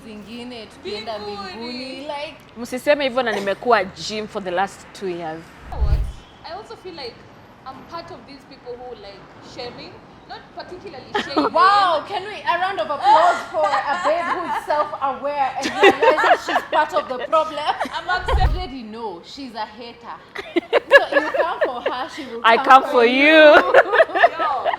zingine tukienda mbinguni like Msiseme hivyo na nimekuwa gym for the last 2 years. What? I also feel like I'm part of these people who like shaming, not particularly shaming. wow, can we a round of applause for a babe who's self-aware and realizes she's part of the problem? I'm upset. You already know she's a hater. So you come for her, she will I come for you. Yo.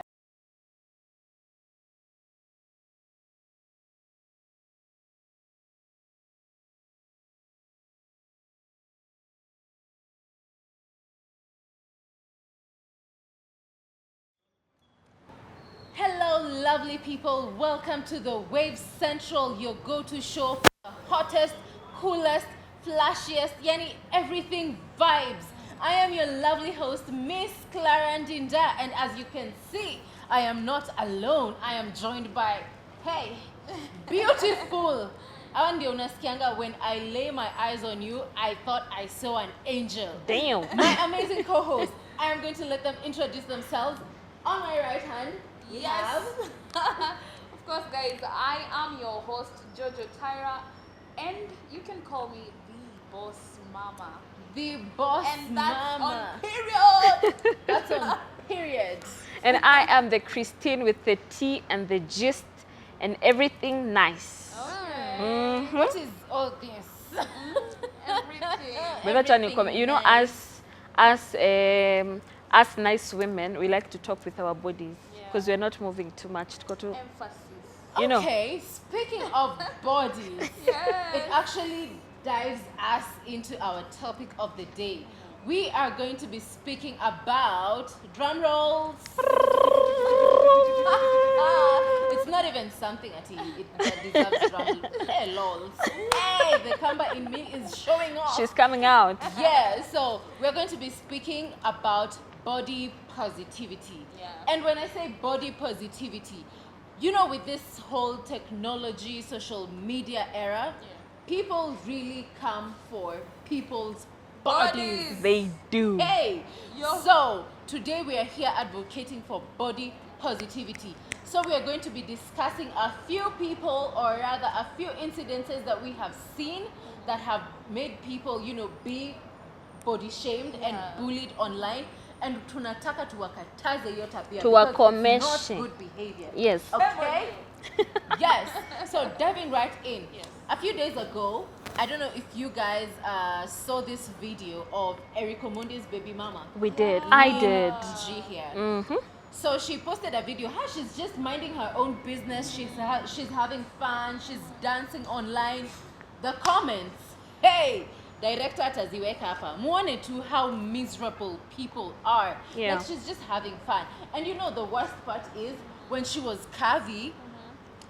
Hello, lovely people. Welcome to the Wave Central, your go-to show for the hottest, coolest, flashiest, yani everything vibes. I am your lovely host, Miss Clara Ndinda, and as you can see, I am not alone. I am joined by, hey, beautiful. Hawa ndio unasikianga, when I lay my eyes on you, I thought I saw an angel. Damn. My amazing co-host, I am going to let them introduce themselves. On my right hand, we have Of course, guys, I am your host, Jojo Tyra, and you can call me the boss mama. the boss And that's mama. on period. That's on period. And I am the Christine with the tea and the gist and everything nice. Okay. What is all this? Everything. But that's an comment. You know, as nice women, we like to talk with our bodies because we're not moving too much. Tuko tu- Emphasis. You know. Okay, speaking of bodies, Yes. it actually dives us into our topic of the day. We are going to be speaking about drum rolls. It's not even something at it deserves drum. Hey, lols. Hey, the Kamba in me is showing off. She's coming out. Yeah, so we're going to be speaking about body positivity. Yeah. And when I say body positivity, you know, with this whole technology, social media era, people really come for people's bodies. They do. Hey, Yo. so today we are here advocating for body positivity. So we are going to be discussing a few people, or rather a few incidences that we have seen that have made people, you know, be body shamed and bullied online. And tunataka tuwakataze hiyo tabia because it's Tuwakomeshe. not good behavior. Yes. Okay? Yes. So diving right in. Yes. A few days ago, I don't know if you guys saw this video of Erico Mundi's baby mama. We did. I did. G here. So she posted a video. How she's just minding her own business. She's having fun. She's dancing online. The comments. Hey, director ataziweka hapa. Muone tu how miserable people are. Yeah. Like she's just having fun. And you know the worst part is when she was curvy.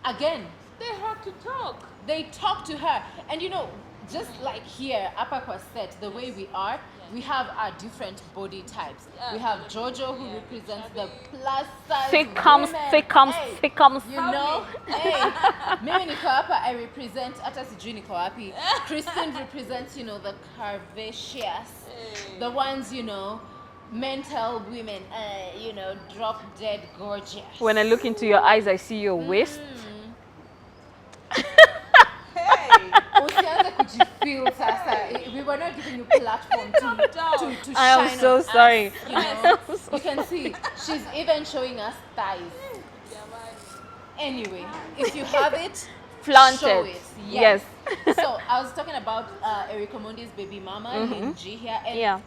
Again, They had to talk. they talk to her, and you know, just like here upper kwa set, the way we are, we have our different body types. We have Jojo, who represents the plus size Thickums, women. thickums, Hey, thickums. you know, hey, mimi niko hapa, I represent, hata sijui niko wapi. Kristen represents, you know, the curvaceous, the ones, you know, mental women, you know, drop dead gorgeous. When I look into your eyes, I see your waist. Hey, usianze kujifeel sasa. We were not giving you platform to shine I am so on us, sorry. you know. You can see she's even showing us thighs. Anyway, if you have it, Flaunt show it. it. Yes. So I was talking about Erico Mundi's baby mama, Lin G here, and Yeah.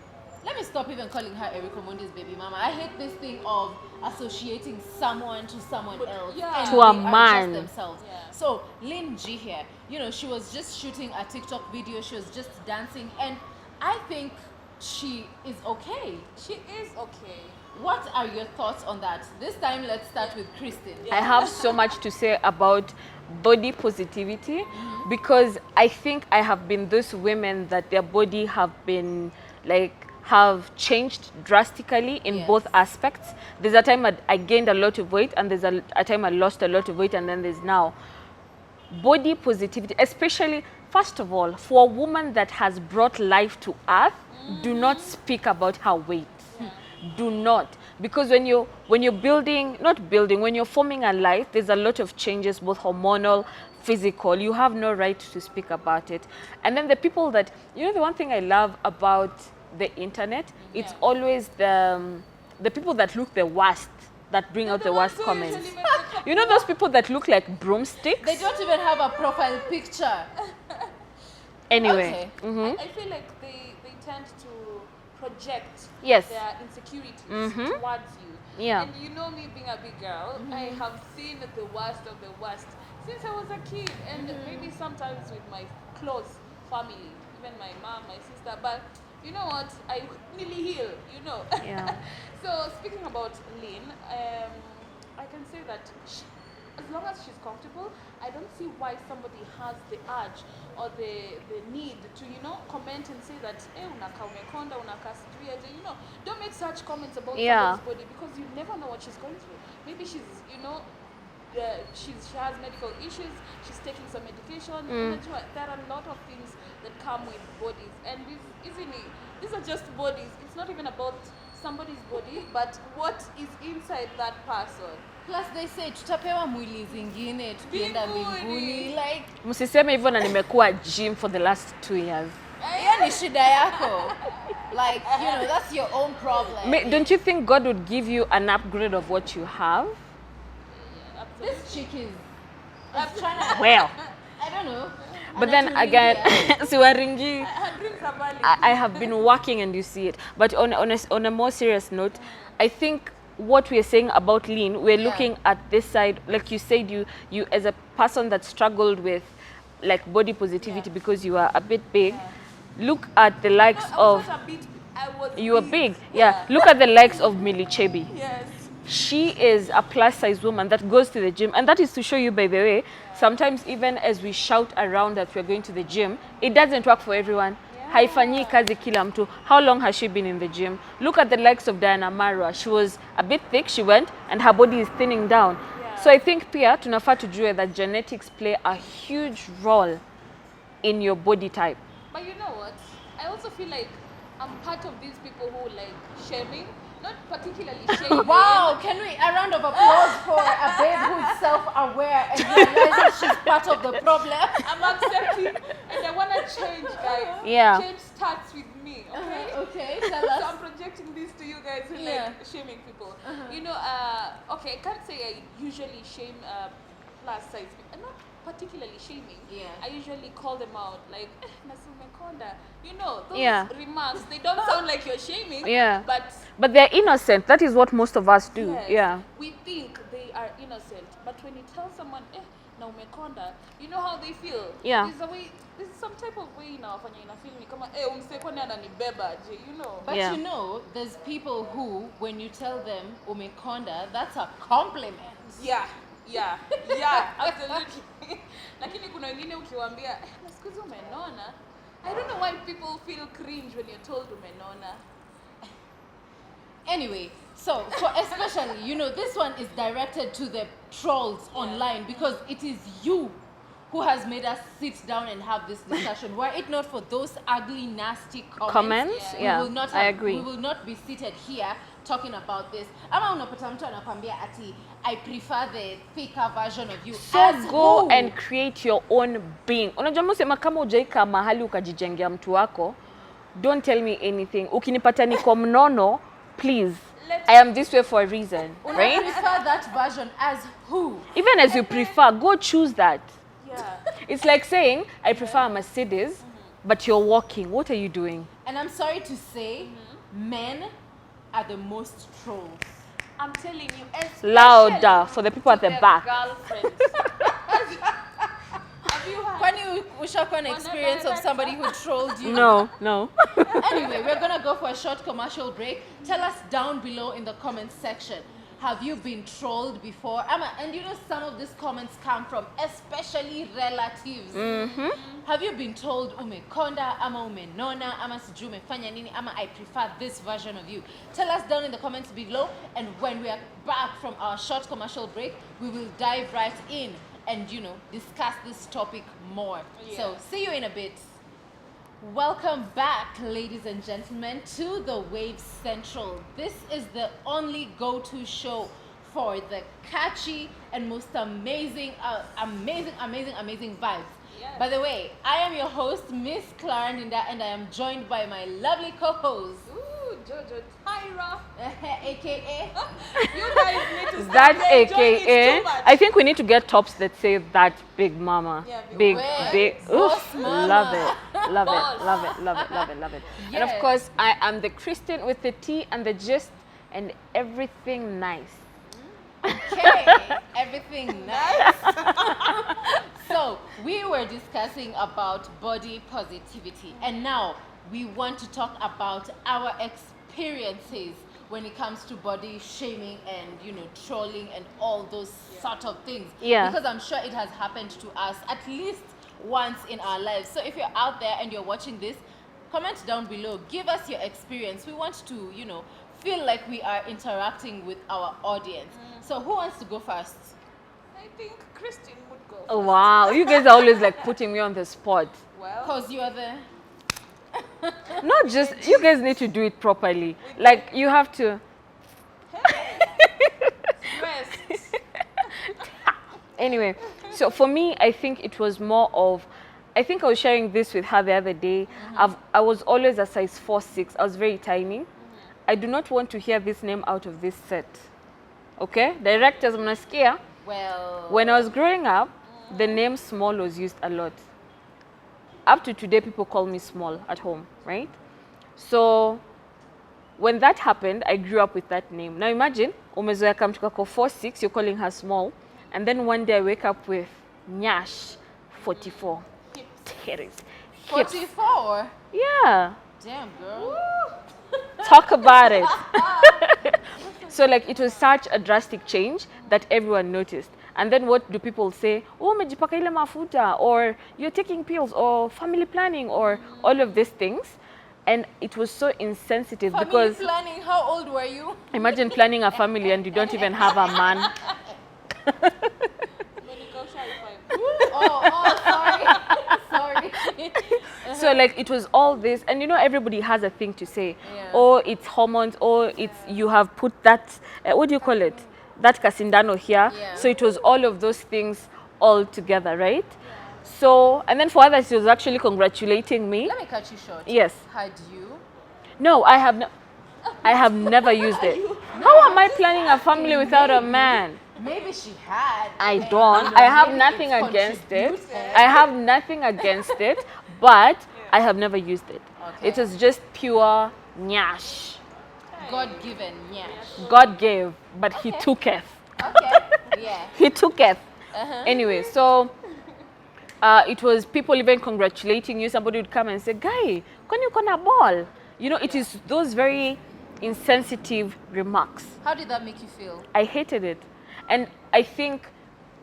let me stop even calling her Erico Mundi's baby mama. I hate this thing of associating someone to someone else. Yeah. And To a they are man. just themselves. Yeah. So Lin G here, you know, she was just shooting a TikTok video. She was just dancing, and I think she is okay. She is okay. What are your thoughts on that? This time, let's start with Kristen. I have so much to say about body positivity because I think I have been those women that their body have been like have changed drastically in Yes. both aspects. There's a time I gained a lot of weight and there's a time I lost a lot of weight, and then there's now body positivity, especially first of all for a woman that has brought life to earth. Do not speak about her weight. Do not, because when you're building, not building, when you're forming a life, there's a lot of changes, both hormonal, physical, you have no right to speak about it. And then the people that, the one thing I love about the internet, it's always the people that look the worst that bring out the worst comments. You know those people that look like broomsticks? They don't even have a profile picture. Anyway. Okay. I feel like they tend to project Yes. their insecurities towards you. Yeah. And you know me being a big girl, I have seen the worst of the worst since I was a kid, and maybe sometimes with my close family, even my mom, my sister. But you know what? I really heal, Yeah. So speaking about Lynn, I can say that as long as she's comfortable, I don't see why somebody has the urge or the need to, comment and say that, unaka umekonda, unaka sijui aje, don't make such comments about somebody's body, because you never know what she's going through. Maybe she's, she has medical issues, she's taking some medication. There are a lot of things that come with bodies, and these are just bodies. It's not even about somebody's body, but what is inside that person. Plus they say tutapewa mwili zingine tukienda mbinguni, like Msiseme hivyo na nimekuwa gym for the last 2 years. hiyo ni shida yako. Like, that's your own problem. Don't you think God would give you an upgrade of what you have? This chick is trying to, Well, I don't know. but then again, siwaringi. Her dreams are valid. I have been working and you see it. But on a more serious note, I think what we're saying about Lynn, we're looking at this side, like you said, you as a person that struggled with like body positivity because you are a bit big, look at the likes of, you were big, look at the likes of Millie Chebi. Yes. She is a plus size woman that goes to the gym, and that is to show you, by the way, sometimes even as we shout around that we're going to the gym, it doesn't work for everyone. Haifanyi kazi kila mtu. How long has she been in the gym? Look at the likes of Diana Marwa. She was a bit thick, she went, and her body is thinning down. So I think pia tunafaa tujue that genetics play a huge role in your body type. But you know what? I also feel like I'm part of these people who like shaming, not particularly shaming. Wow, can we a round of applause for a babe who's self-aware and realizes she's part of the problem? I'm accepting and I want to change, guys. Yeah. Change starts with me, okay? Okay, tell So us. I'm projecting this to you guys who like shaming people. Okay, I can't say I usually shame plus size people. Not particularly shaming. Yeah. I usually call them out like, Nasumekonda. Those remarks, they don't sound like you're shaming. Yeah. But they're innocent. That is what most of us do. yes, Yeah. we think they are innocent. But when you tell someone, Naumekonda, you know how they feel. Yeah. There's some type of way inawafanya inafeel ni kama umsekone ananibeba je, But Yeah. there's people who, when you tell them umekonda, that's a compliment. Yeah, absolutely. Lakini kuna wengine ukiwaambia na siku hizi umenona. I don't know why people feel cringe when you're told umenona. Anyway, so for especially, this one is directed to the trolls online, because it is you who has made us sit down and have this discussion. Were it not for those ugly, nasty comments, Yeah, we will not I agree. We will not be seated here talking about this. Ama unapata mtu anakwambia ati I prefer the thicker version of you. So As go who? and create your own being. Unajua msema kama hujaika mahali ukajijengea mtu wako, don't tell me anything. Ukinipata niko mnono, please. I am this way for a reason, Una right? prefer that version as who? Even as you prefer, go choose that. Yeah. It's like saying, I prefer a Mercedes, but you're walking. What are you doing? And I'm sorry to say, men are the most trolls. I'm telling you, especially Louder for the people at to the their back. girlfriends. Have you had? Kwani ushakuwa an experience of somebody who trolled you? No. Anyway, we're gonna go for a short commercial break. Tell us down below in the comments section. Have you been trolled before? And some of these comments come from especially relatives. Have you been told umekonda, ama umenona, ama sijui umefanya nini, ama I prefer this version of you? Tell us down in the comments below, and when we are back from our short commercial break, we will dive right in and discuss this topic more. So see you in a bit. Welcome back, ladies and gentlemen, to the Wave Central. This is the only go-to show for the catchy and most amazing, amazing vibes. Yes. By the way, I am your host, Miss Clarendinda, and I am joined by my lovely co-host, Ooh, Jojo Tyra. aka You guys need to Is stop that enjoying it AKA? too much. I think we need to get tops that say that big mama. Yeah, big, Well, big. boss Oof, mama. love it, love Boss. it, love it, love it, love it, love it. And of Yes. course, I am the Christian with the T and the gist and everything nice. Okay, everything nice. So we were discussing about body positivity, and now we want to talk about our experiences when it comes to body shaming and trolling and all those sort of things. Yeah. Because I'm sure it has happened to us at least once in our lives. So if you're out there and you're watching this, comment down below. Give us your experience. We want to, feel like we are interacting with our audience. So who wants to go first? I think Christine would go. Oh, wow, you guys are always like putting me on the spot. Well, Because you're the... Not just, you guys need to do it properly. Like you have to. rest. Anyway, so for me, I think it was more of, I think I was sharing this with her the other day. I was always a size 4'6". I was very tiny. I do not want to hear this name out of this set. Okay? Directors, mnasikia? Well... When I was growing up, the name small was used a lot. Up to today, people call me small at home, right? So when that happened, I grew up with that name. Now imagine, umezoea kamtuka ko 4'6", you're calling her small. And then one day I wake up with Nyash, 44. Titties. Hips. 44? Yeah. Damn, girl. Talk about it. So like it was such a drastic change that everyone noticed. And then what do people say? Oh, umejipaka ile mafuta, or you're taking pills, or family planning, or all of these things. And it was so insensitive Family because planning, how old were you? imagine planning a family and you don't even have a man. Medical shy Oh, sorry. So like it was all this, and everybody has a thing to say. Yeah. Oh, it's hormones, or it's you have put that what do you call it, that kasindano here. Yeah. So it was all of those things all together, right? So, and then for others, she was actually congratulating me. Let me cut you short. Yes. Had you? No, I have never used it. How am I planning a family without a man? Maybe she had. I don't. I have Maybe nothing it's against it. contributed. I have nothing against it, but I have never used it. Okay. It is just pure nyash. God-given, yeah. God gave, but he tooketh. Okay, yeah. He tooketh. Uh-huh. Anyway, so it was people even congratulating you. Somebody would come and say, "Guy, can you a ball?" It is those very insensitive remarks. How did that make you feel? I hated it. And I think,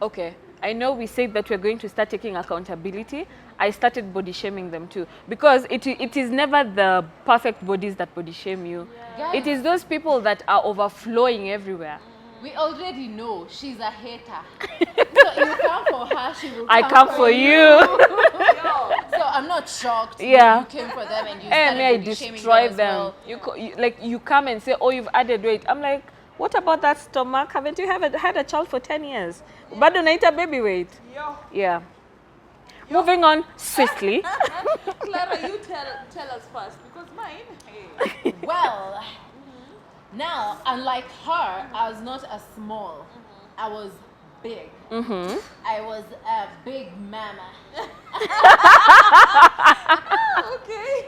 okay, I know we said that we're going to start taking accountability. I started body shaming them too. Because it is never the perfect bodies that body shame you. Guys, It is those people that are overflowing everywhere. we already know she's a hater. So you come for her, she will I come for you. So I'm not shocked that Yeah. you came for them and you And started may I body shaming destroy as them. well. You come and say, oh, you've added weight. I'm like, what about that stomach? Haven't you had a child for 10 years? Bado naita baby weight. Yo. Yeah. Moving on swiftly. Clara, you tell us first, because mine, hey. Well, now, unlike her, I was not a small. I was big. I was a big mama. Okay.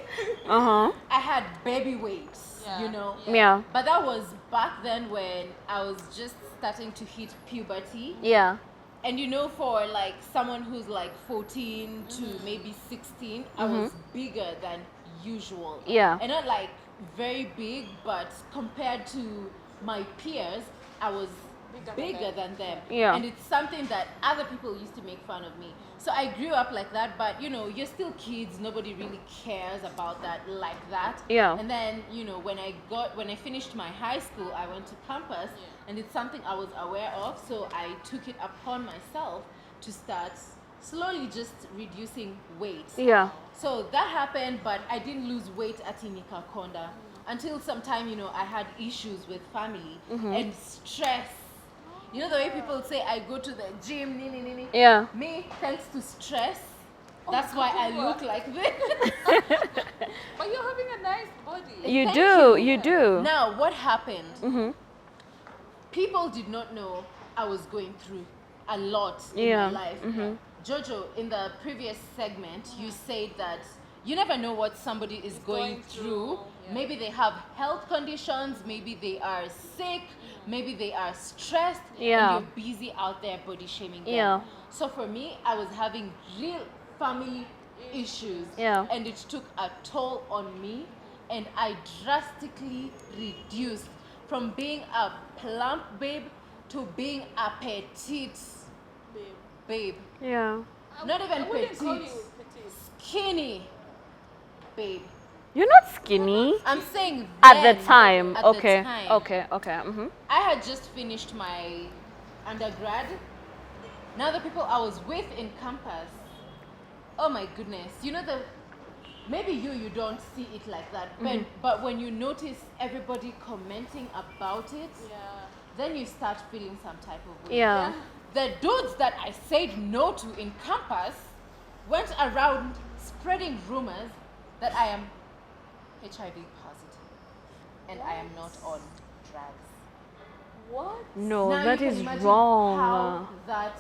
Uh-huh. I had baby weights, Yeah. Yeah. But that was back then when I was just starting to hit puberty. Yeah. And for like someone who's like 14 to maybe 16, I was bigger than usual. Yeah. And not like very big, but compared to my peers, I was bigger than them. Yeah. And it's something that other people used to make fun of me. So I grew up like that, but you're still kids. Nobody really cares about that like that. Yeah. And then, when I finished my high school, I went to campus and it's something I was aware of. So I took it upon myself to start slowly just reducing weight. Yeah. So that happened, but I didn't lose weight at Inika Konda until sometime, I had issues with family and stress You know the way people say I go to the gym, nini. Yeah. Me, thanks to stress, that's why I look like this. But you're having a nice body. You Thank do, you. you do. Now, what happened? Mm-hmm. People did not know I was going through a lot in Yeah. my life. Mm-hmm. Jojo, in the previous segment, you said that you never know what somebody is going through. yeah. Maybe they have health conditions, maybe they are sick, maybe they are stressed, Yeah. and you're busy out there body shaming them. Yeah. So for me, I was having real family issues, Yeah. and it took a toll on me, and I drastically reduced from being a plump babe to being a petite Babe. babe. Yeah. Not even I wouldn't call petite, you petite. skinny babe. You're not skinny I'm saying at then, the time. at Okay. the time, Okay. Okay. Mm-hmm. I had just finished my undergrad. Now the people I was with in campus, oh my goodness, you know maybe you don't see it like that, but when you notice everybody commenting about it, Yeah. then you start feeling some type of way. Yeah. The dudes that I said no to in campus went around spreading rumors that I am HIV positive and I am not on drugs. What? No, Now that you can is imagine wrong. How that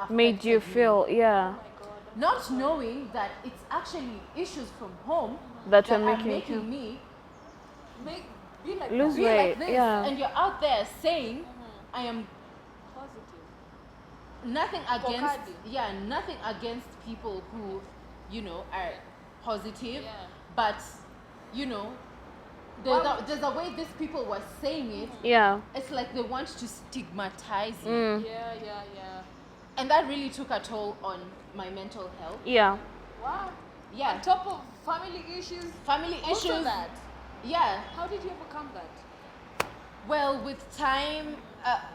Made you affected me. feel, yeah, Oh my god. Not knowing that it's actually issues from home that that you're are making you making me Be like lose that. be weight. like this, Yeah. and you're out there saying I am Positive. nothing against Kokadi. nothing against people who are positive, Yeah. but there's a way these people were saying it. Yeah. It's like they want to stigmatize you, Mm. Yeah. and that really took a toll on my mental health. Yeah. Wow. Yeah, On top of family issues. family Also issues. that. Yeah, How did you overcome that? well, with time,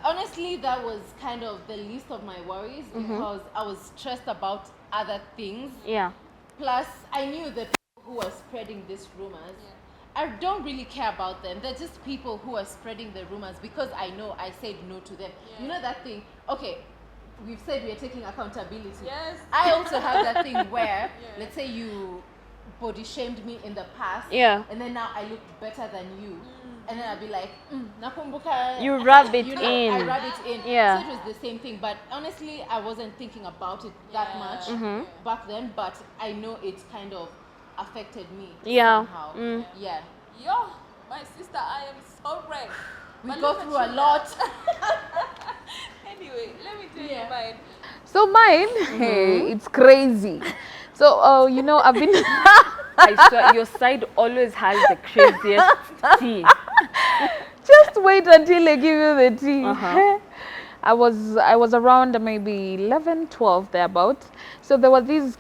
honestly, that was kind of the least of my worries because I was stressed about other things. Yeah. Plus, I knew the people who were spreading these rumors. I don't really care about them. They're just people who are spreading the rumors because I know I said no to them. Yeah. You know that thing? Okay, we've said we're taking accountability. Yes. I also have that thing where, Yeah. let's say you body shamed me in the past, Yeah. and then now I look better than you. And then I'll be like, nakumbuka. You rub it I in. rub it in. Yeah. So it was the same thing. But honestly, I wasn't thinking about it that Yeah. much back then. But I know it kind of affected me Yeah. somehow. Mm. Yeah. Yo, my sister, I am so wrecked. We But go look at through a you lot. Anyway, let me tell Yeah. you mine. So mine, hey, it's crazy. So, I've been I swear, your side always has the craziest tea. just wait until I give you the tea. Uh-huh. I was around maybe 11, 12 thereabout. So there were these